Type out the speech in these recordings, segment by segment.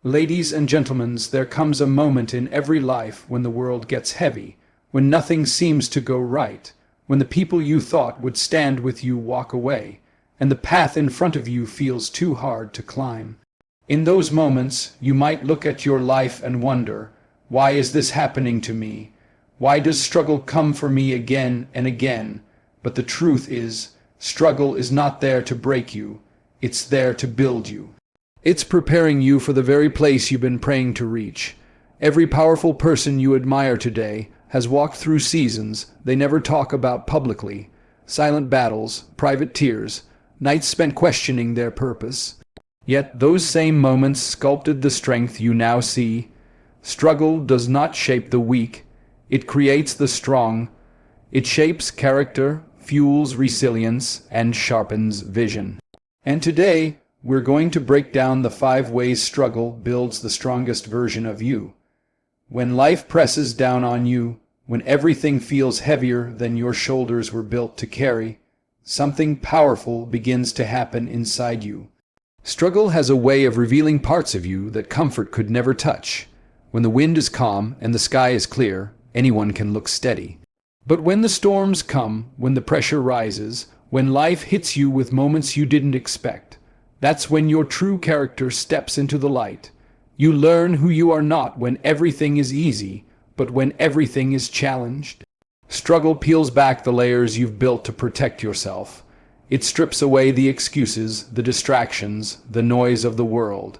Ladies and gentlemen, there comes a moment in every life when the world gets heavy, when nothing seems to go right, when the people you thought would stand with you walk away, and the path in front of you feels too hard to climb. In those moments, you might look at your life and wonder, why is this happening to me? Why does struggle come for me again and again? But the truth is, struggle is not there to break you, it's there to build you. It's preparing you for the very place you've been praying to reach. Every powerful person you admire today has walked through seasons they never talk about publicly, silent battles, private tears, nights spent questioning their purpose. Yet those same moments sculpted the strength you now see. Struggle does not shape the weak, it creates the strong. It shapes character, fuels resilience, and sharpens vision. And today, we're going to break down the 5 ways struggle builds the strongest version of you. When life presses down on you, when everything feels heavier than your shoulders were built to carry, something powerful begins to happen inside you. Struggle has a way of revealing parts of you that comfort could never touch. When the wind is calm and the sky is clear, anyone can look steady. But when the storms come, when the pressure rises, when life hits you with moments you didn't expect, that's when your true character steps into the light. You learn who you are not when everything is easy, but when everything is challenged. Struggle peels back the layers you've built to protect yourself. It strips away the excuses, the distractions, the noise of the world.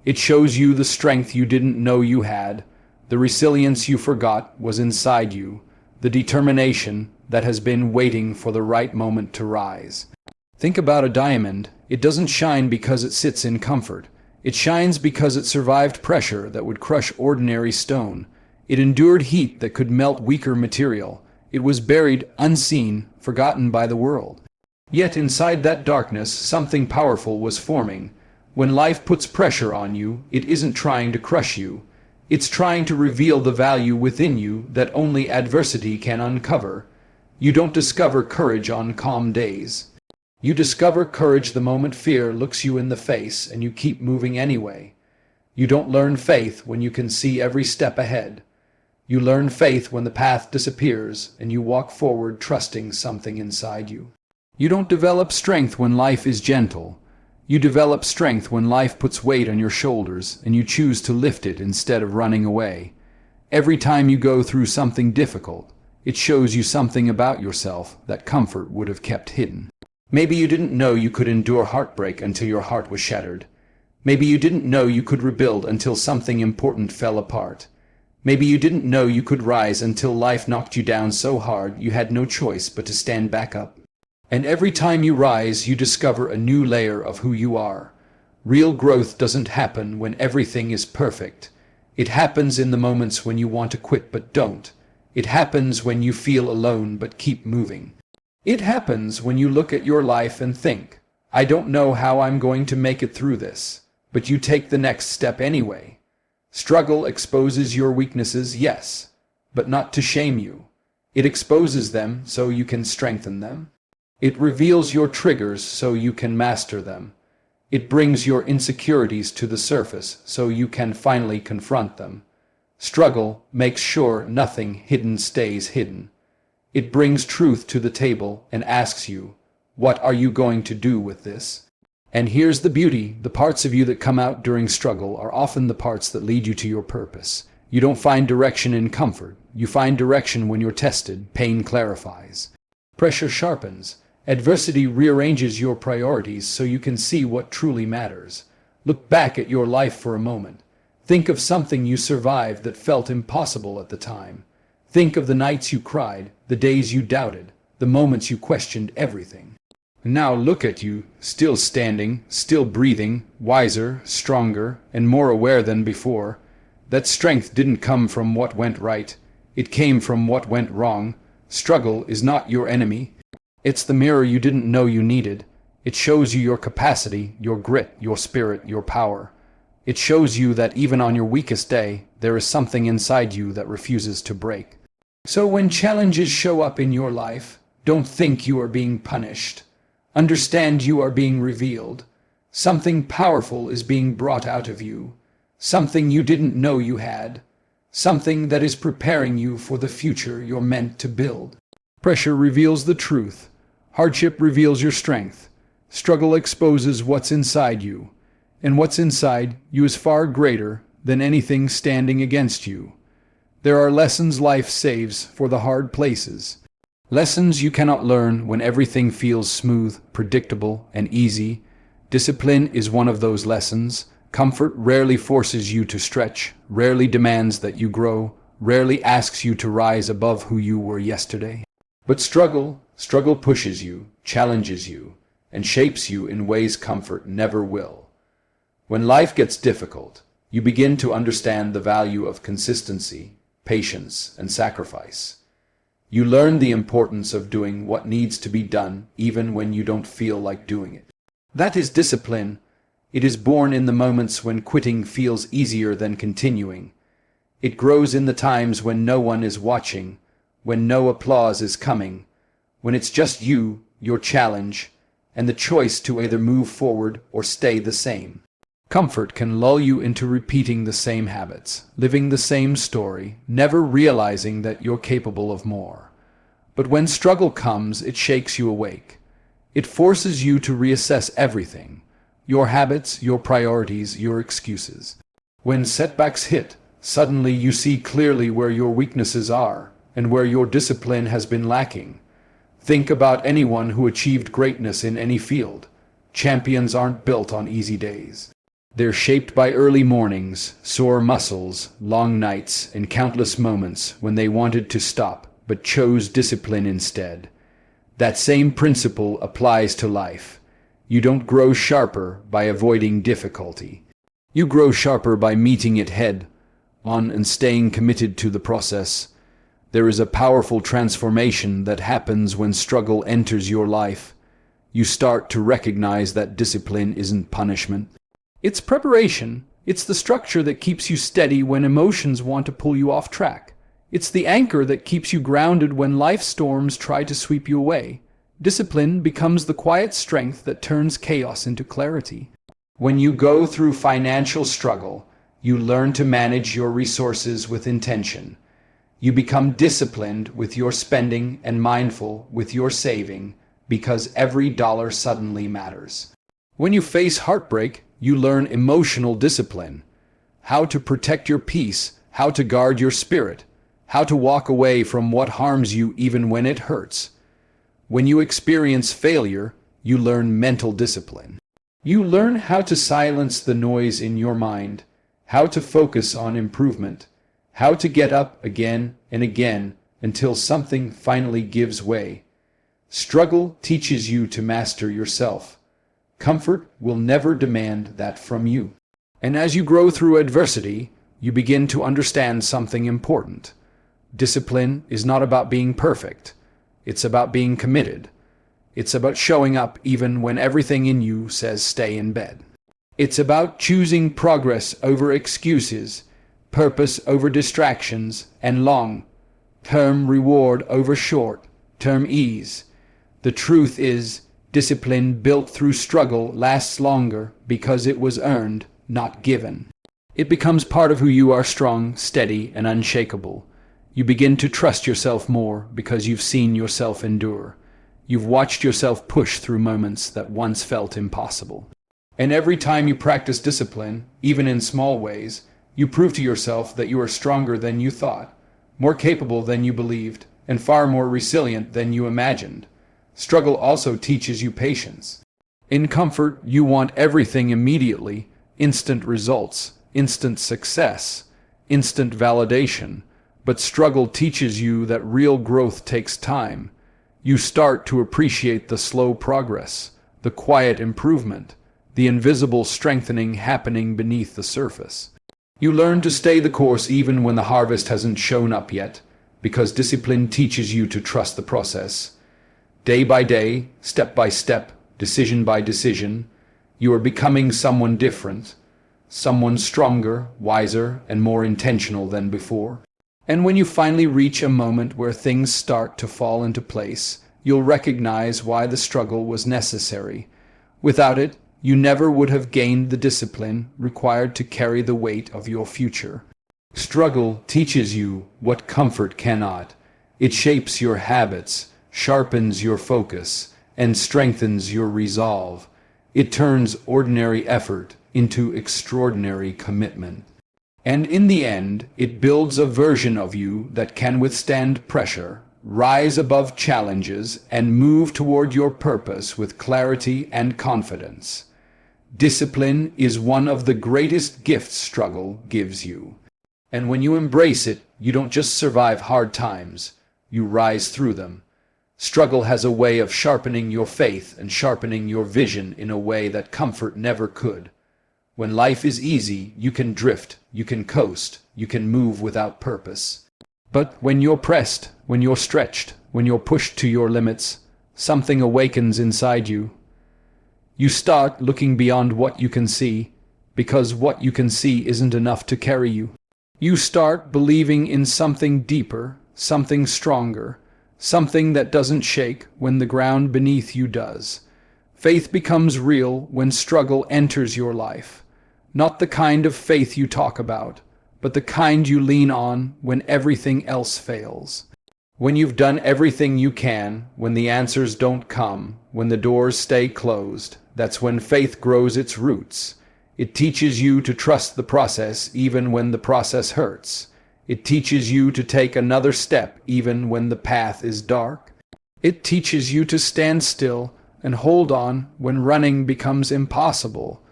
It shows you the strength you didn't know you had, the resilience you forgot was inside you, the determination that has been waiting for the right moment to rise. Think about a diamond. It doesn't shine because it sits in comfort. It shines because it survived pressure that would crush ordinary stone. It endured heat that could melt weaker material. It was buried, unseen, forgotten by the world. Yet inside that darkness, something powerful was forming. When life puts pressure on you, it isn't trying to crush you. It's trying to reveal the value within you that only adversity can uncover. You don't discover courage on calm days. You discover courage the moment fear looks you in the face and you keep moving anyway. You don't learn faith when you can see every step ahead. You learn faith when the path disappears and you walk forward trusting something inside you. You don't develop strength when life is gentle. You develop strength when life puts weight on your shoulders and you choose to lift it instead of running away. Every time you go through something difficult, it shows you something about yourself that comfort would have kept hidden. Maybe you didn't know you could endure heartbreak until your heart was shattered. Maybe you didn't know you could rebuild until something important fell apart. Maybe you didn't know you could rise until life knocked you down so hard you had no choice but to stand back up. And every time you rise, you discover a new layer of who you are. Real growth doesn't happen when everything is perfect. It happens in the moments when you want to quit but don't. It happens when you feel alone but keep moving. It happens when you look at your life and think, I don't know how I'm going to make it through this, but you take the next step anyway. Struggle exposes your weaknesses, yes, but not to shame you. It exposes them so you can strengthen them. It reveals your triggers so you can master them. It brings your insecurities to the surface so you can finally confront them. Struggle makes sure nothing hidden stays hidden. It brings truth to the table and asks you, what are you going to do with this? And here's the beauty, the parts of you that come out during struggle are often the parts that lead you to your purpose. You don't find direction in comfort. You find direction when you're tested, pain clarifies. Pressure sharpens. Adversity rearranges your priorities so you can see what truly matters. Look back at your life for a moment. Think of something you survived that felt impossible at the time. Think of the nights you cried, the days you doubted, the moments you questioned everything. Now look at you, still standing, still breathing, wiser, stronger, and more aware than before. That strength didn't come from what went right. It came from what went wrong. Struggle is not your enemy. It's the mirror you didn't know you needed. It shows you your capacity, your grit, your spirit, your power. It shows you that even on your weakest day, there is something inside you that refuses to break. So when challenges show up in your life, don't think you are being punished. Understand you are being revealed. Something powerful is being brought out of you. something you didn't know you had, something that is preparing you for the future you're meant to build. Pressure reveals the truth. Hardship reveals your strength. Struggle exposes what's inside you, and what's inside you is far greater than anything standing against you. There are lessons life saves for the hard places. Lessons you cannot learn when everything feels smooth, predictable, and easy. Discipline is one of those lessons. Comfort rarely forces you to stretch, rarely demands that you grow, rarely asks you to rise above who you were yesterday. But struggle pushes you, challenges you, and shapes you in ways comfort never will. When life gets difficult, you begin to understand the value of consistency, patience, and sacrifice. You learn the importance of doing what needs to be done even when you don't feel like doing it. That is discipline. It is born in the moments when quitting feels easier than continuing. It grows in the times when no one is watching, when no applause is coming, when it's just you, your challenge, and the choice to either move forward or stay the same. Comfort can lull you into repeating the same habits, living the same story, never realizing that you're capable of more. But when struggle comes, it shakes you awake. It forces you to reassess everything, your habits, your priorities, your excuses. When setbacks hit, suddenly you see clearly where your weaknesses are and where your discipline has been lacking. Think about anyone who achieved greatness in any field. Champions aren't built on easy days. They're shaped by early mornings, sore muscles, long nights, and countless moments when they wanted to stop but chose discipline instead. That same principle applies to life. You don't grow sharper by avoiding difficulty. You grow sharper by meeting it head on and staying committed to the process. There is a powerful transformation that happens when struggle enters your life. You start to recognize that discipline isn't punishment. It's preparation. It's the structure that keeps you steady when emotions want to pull you off track. It's the anchor that keeps you grounded when life storms try to sweep you away. Discipline becomes the quiet strength that turns chaos into clarity. When you go through financial struggle, you learn to manage your resources with intention. You become disciplined with your spending and mindful with your saving because every dollar suddenly matters. When you face heartbreak, you learn emotional discipline, how to protect your peace, how to guard your spirit, how to walk away from what harms you even when it hurts. When you experience failure, you learn mental discipline. You learn how to silence the noise in your mind, how to focus on improvement, how to get up again and again until something finally gives way. Struggle teaches you to master yourself. Comfort will never demand that from you. And as you grow through adversity, you begin to understand something important. Discipline is not about being perfect. It's about being committed. It's about showing up even when everything in you says stay in bed. It's about choosing progress over excuses, purpose over distractions, and long-term reward over short-term ease. The truth is, discipline built through struggle lasts longer because it was earned, not given. It becomes part of who you are, strong, steady, and unshakable. You begin to trust yourself more because you've seen yourself endure. You've watched yourself push through moments that once felt impossible. And every time you practice discipline, even in small ways, you prove to yourself that you are stronger than you thought, more capable than you believed, and far more resilient than you imagined. Struggle also teaches you patience. In comfort, you want everything immediately, instant results, instant success, instant validation. But struggle teaches you that real growth takes time. You start to appreciate the slow progress, the quiet improvement, the invisible strengthening happening beneath the surface. You learn to stay the course even when the harvest hasn't shown up yet, because discipline teaches you to trust the process. Day by day, step by step, decision by decision, you are becoming someone different, someone stronger, wiser, and more intentional than before. And when you finally reach a moment where things start to fall into place, you'll recognize why the struggle was necessary. Without it, you never would have gained the discipline required to carry the weight of your future. Struggle teaches you what comfort cannot. It shapes your habits, sharpens your focus, and strengthens your resolve. It turns ordinary effort into extraordinary commitment. And in the end, it builds a version of you that can withstand pressure, rise above challenges, and move toward your purpose with clarity and confidence. Discipline is one of the greatest gifts struggle gives you. And when you embrace it, you don't just survive hard times, you rise through them. Struggle has a way of sharpening your faith and sharpening your vision in a way that comfort never could. When life is easy, you can drift, you can coast, you can move without purpose. But when you're pressed, when you're stretched, when you're pushed to your limits, something awakens inside you. You start looking beyond what you can see, because what you can see isn't enough to carry you. You start believing in something deeper, something stronger, something that doesn't shake when the ground beneath you does. Faith becomes real when struggle enters your life. Not the kind of faith you talk about, but the kind you lean on when everything else fails. When you've done everything you can, when the answers don't come, when the doors stay closed, that's when faith grows its roots. It teaches you to trust the process even when the process hurts. It teaches you to take another step even when the path is dark. It teaches you to stand still and hold on when running becomes impossible.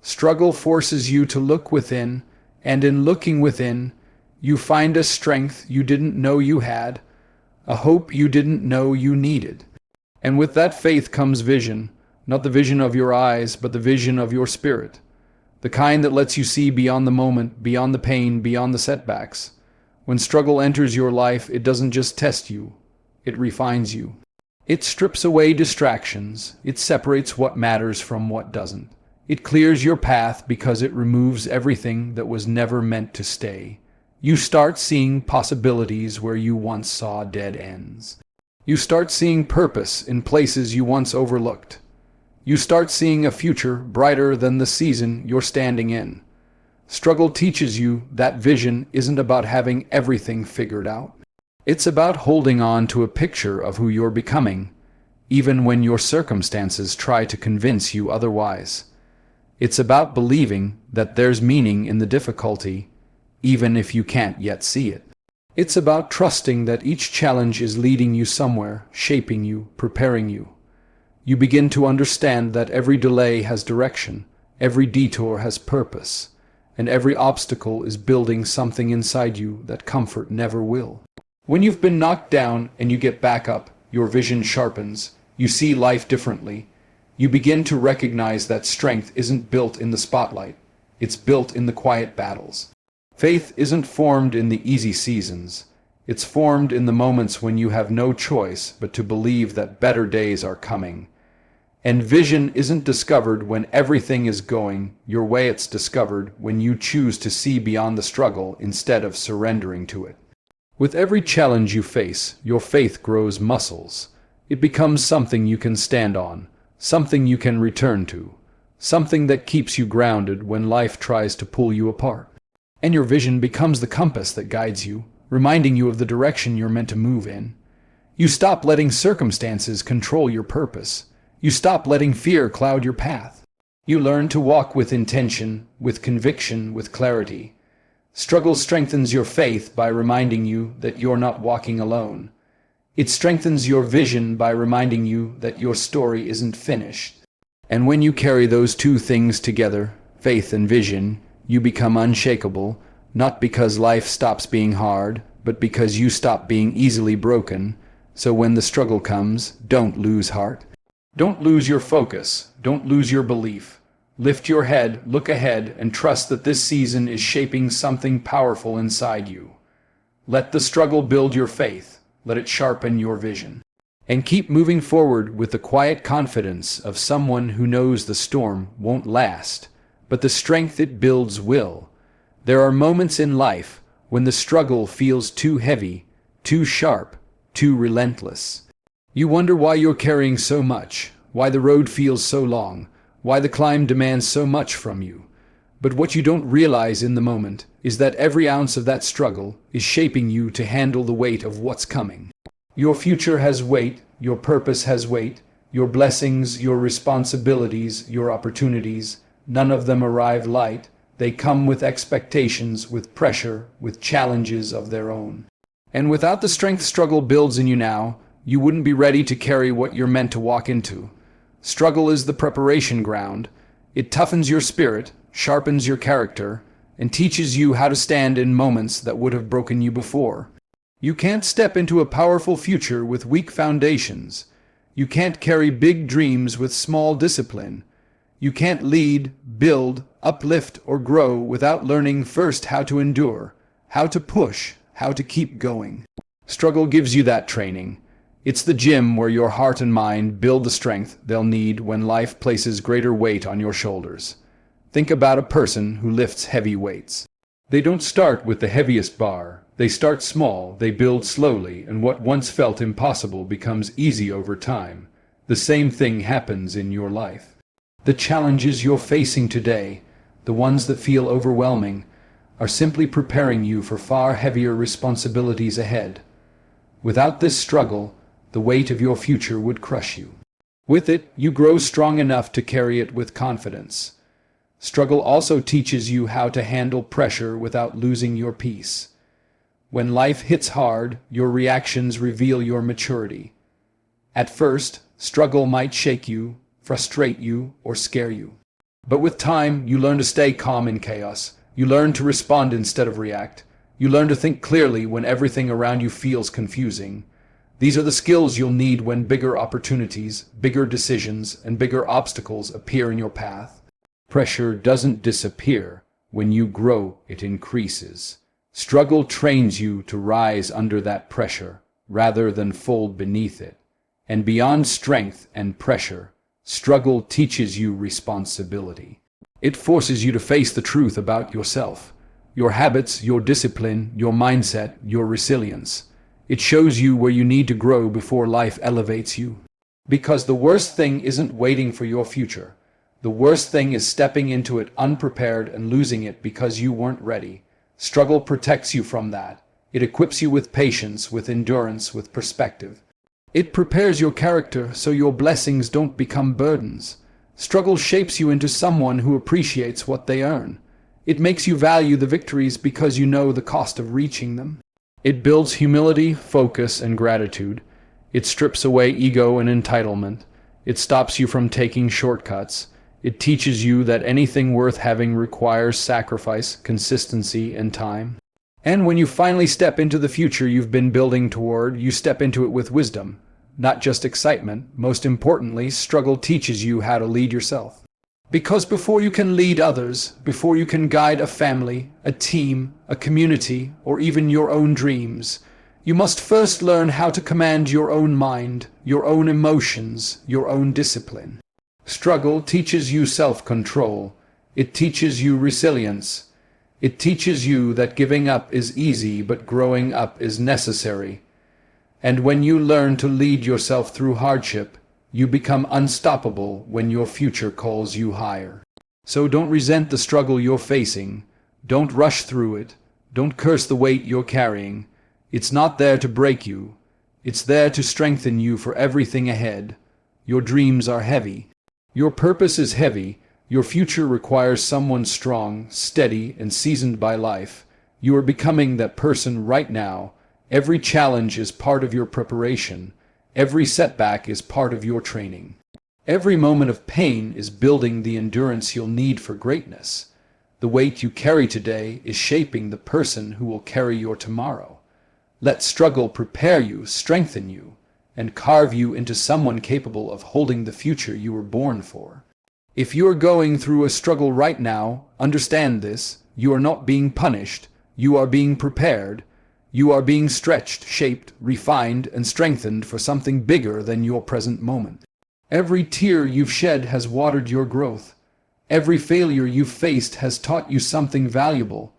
Struggle forces you to look within, and in looking within, you find a strength you didn't know you had, a hope you didn't know you needed. And with that faith comes vision, not the vision of your eyes, but the vision of your spirit. The kind that lets you see beyond the moment, beyond the pain, beyond the setbacks. When struggle enters your life, it doesn't just test you, it refines you. It strips away distractions, it separates what matters from what doesn't. It clears your path because it removes everything that was never meant to stay. You start seeing possibilities where you once saw dead ends. You start seeing purpose in places you once overlooked. You start seeing a future brighter than the season you're standing in. Struggle teaches you that vision isn't about having everything figured out. It's about holding on to a picture of who you're becoming, even when your circumstances try to convince you otherwise. It's about believing that there's meaning in the difficulty, even if you can't yet see it. It's about trusting that each challenge is leading you somewhere, shaping you, preparing you. You begin to understand that every delay has direction, every detour has purpose, and every obstacle is building something inside you that comfort never will. When you've been knocked down and you get back up, your vision sharpens, you see life differently. You begin to recognize that strength isn't built in the spotlight, it's built in the quiet battles. Faith isn't formed in the easy seasons, it's formed in the moments when you have no choice but to believe that better days are coming. And vision isn't discovered when everything is going your way, it's discovered when you choose to see beyond the struggle instead of surrendering to it. With every challenge you face, your faith grows muscles. It becomes something you can stand on, something you can return to, something that keeps you grounded when life tries to pull you apart. And your vision becomes the compass that guides you, reminding you of the direction you're meant to move in. You stop letting circumstances control your purpose. You stop letting fear cloud your path. You learn to walk with intention, with conviction, with clarity. Struggle strengthens your faith by reminding you that you're not walking alone. It strengthens your vision by reminding you that your story isn't finished. And when you carry those two things together, faith and vision, you become unshakable, not because life stops being hard, but because you stop being easily broken. So when the struggle comes, don't lose heart. Don't lose your focus. Don't lose your belief. Lift your head, look ahead, and trust that this season is shaping something powerful inside you. Let the struggle build your faith. Let it sharpen your vision. And keep moving forward with the quiet confidence of someone who knows the storm won't last, but the strength it builds will. There are moments in life when the struggle feels too heavy, too sharp, too relentless. You wonder why you're carrying so much, why the road feels so long, why the climb demands so much from you. But what you don't realize in the moment is that every ounce of that struggle is shaping you to handle the weight of what's coming. Your future has weight, your purpose has weight, your blessings, your responsibilities, your opportunities, none of them arrive light. They come with expectations, with pressure, with challenges of their own. And without the strength struggle builds in you now, you wouldn't be ready to carry what you're meant to walk into. Struggle is the preparation ground. It toughens your spirit, sharpens your character, and teaches you how to stand in moments that would have broken you before. You can't step into a powerful future with weak foundations. You can't carry big dreams with small discipline. You can't lead, build, uplift, or grow without learning first how to endure, how to push, how to keep going. Struggle gives you that training. It's the gym where your heart and mind build the strength they'll need when life places greater weight on your shoulders. Think about a person who lifts heavy weights. They don't start with the heaviest bar. They start small, they build slowly, and what once felt impossible becomes easy over time. The same thing happens in your life. The challenges you're facing today, the ones that feel overwhelming, are simply preparing you for far heavier responsibilities ahead. Without this struggle, the weight of your future would crush you. With it, you grow strong enough to carry it with confidence. Struggle also teaches you how to handle pressure without losing your peace. When life hits hard, your reactions reveal your maturity. At first, struggle might shake you, frustrate you, or scare you. But with time, you learn to stay calm in chaos. You learn to respond instead of react. You learn to think clearly when everything around you feels confusing. These are the skills you'll need when bigger opportunities, bigger decisions, and bigger obstacles appear in your path. Pressure doesn't disappear. When you grow, it increases. Struggle trains you to rise under that pressure, rather than fold beneath it. And beyond strength and pressure, struggle teaches you responsibility. It forces you to face the truth about yourself, your habits, your discipline, your mindset, your resilience. It shows you where you need to grow before life elevates you. Because the worst thing isn't waiting for your future. The worst thing is stepping into it unprepared and losing it because you weren't ready. Struggle protects you from that. It equips you with patience, with endurance, with perspective. It prepares your character so your blessings don't become burdens. Struggle shapes you into someone who appreciates what they earn. It makes you value the victories because you know the cost of reaching them. It builds humility, focus, and gratitude. It strips away ego and entitlement. It stops you from taking shortcuts. It teaches you that anything worth having requires sacrifice, consistency, and time. And when you finally step into the future you've been building toward, you step into it with wisdom, not just excitement. Most importantly, struggle teaches you how to lead yourself. Because before you can lead others, before you can guide a family, a team, a community, or even your own dreams, you must first learn how to command your own mind, your own emotions, your own discipline. Struggle teaches you self-control. It teaches you resilience. It teaches you that giving up is easy, but growing up is necessary. And when you learn to lead yourself through hardship, you become unstoppable when your future calls you higher. So don't resent the struggle you're facing. Don't rush through it. Don't curse the weight you're carrying. It's not there to break you. It's there to strengthen you for everything ahead. Your dreams are heavy. Your purpose is heavy. Your future requires someone strong, steady, and seasoned by life. You are becoming that person right now. Every challenge is part of your preparation. Every setback is part of your training. Every moment of pain is building the endurance you'll need for greatness. The weight you carry today is shaping the person who will carry your tomorrow. Let struggle prepare you, strengthen you, and carve you into someone capable of holding the future you were born for. If you are going through a struggle right now, understand this: you are not being punished, you are being prepared. You are being stretched, shaped, refined, and strengthened for something bigger than your present moment. Every tear you've shed has watered your growth. Every failure you've faced has taught you something valuable.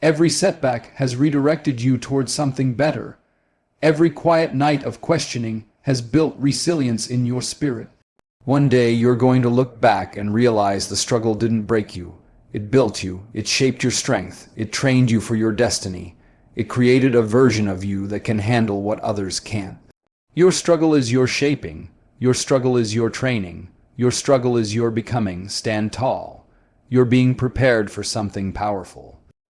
Every setback has redirected you towards something better. Every quiet night of questioning has built resilience in your spirit. One day you're going to look back and realize the struggle didn't break you. It built you, it shaped your strength, it trained you for your destiny. It created a version of you that can handle what others can't. Your struggle is your shaping. Your struggle is your training. Your struggle is your becoming. Stand tall. You're being prepared for something powerful.